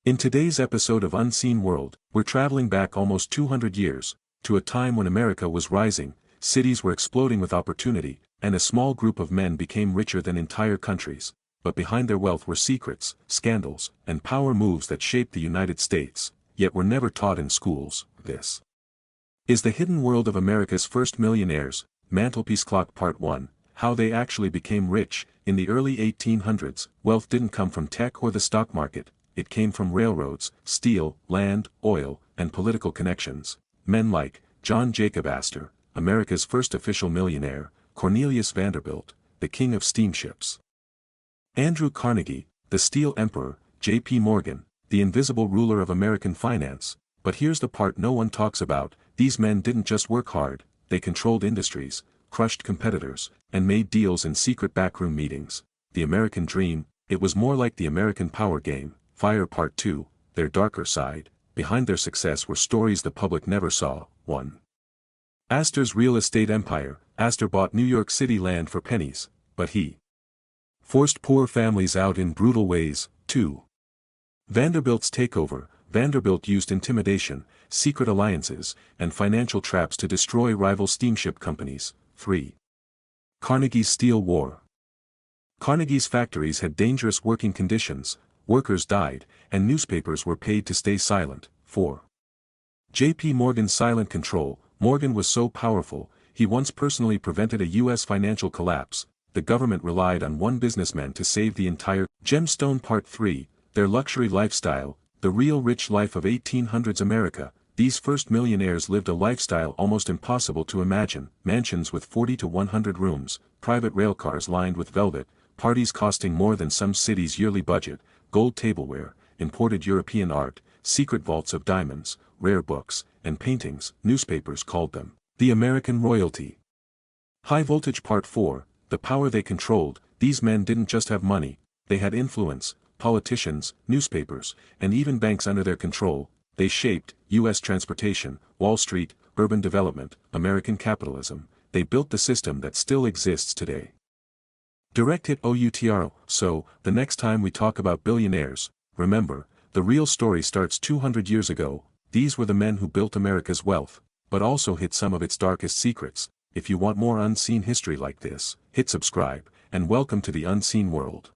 In today's episode of Unseen World, we're traveling back almost 200 years, to a time when America was rising, cities were exploding with opportunity, and a small group of men became richer than entire countries. But behind their wealth were secrets, scandals, and power moves that shaped the United States, yet were never taught in schools. This is the hidden world of America's first millionaires, Mantelpiece Clock Part 1, How They Actually Became Rich. In the early 1800s, wealth didn't come from tech or the stock market. It came from railroads, steel, land, oil, and political connections. Men like John Jacob Astor, America's first official millionaire, Cornelius Vanderbilt, the king of steamships, Andrew Carnegie, the steel emperor, J.P. Morgan, the invisible ruler of American finance. But here's the part no one talks about: these men didn't just work hard, they controlled industries, crushed competitors, and made deals in secret backroom meetings. The American dream, it was more like the American power game. Fire Part 2, Their Darker Side. Behind their success were stories the public never saw. 1. Astor's real estate empire. Astor bought New York City land for pennies, but he forced poor families out in brutal ways. 2. Vanderbilt's takeover. Vanderbilt used intimidation, secret alliances, and financial traps to destroy rival steamship companies. 3. Carnegie's Steel War. Carnegie's factories had dangerous working conditions, workers died, and newspapers were paid to stay silent. 4. J.P. Morgan's silent control. Morgan was so powerful, he once personally prevented a U.S. financial collapse. The government relied on one businessman to save the entire gemstone. Part 3, Their Luxury Lifestyle. The real rich life of 1800s America. These first millionaires lived a lifestyle almost impossible to imagine: mansions with 40 to 100 rooms, private railcars lined with velvet, parties costing more than some cities' yearly budget, gold tableware, imported European art, secret vaults of diamonds, rare books, and paintings. Newspapers called them the American royalty. High Voltage Part 4, The Power They Controlled. These men didn't just have money, they had influence: politicians, newspapers, and even banks under their control. They shaped U.S. transportation, Wall Street, urban development, American capitalism. They built the system that still exists today. Direct hit OUTRO. So, the next time we talk about billionaires, remember, the real story starts 200 years ago. These were the men who built America's wealth, but also hid some of its darkest secrets. If you want more unseen history like this, hit subscribe, and welcome to the unseen world.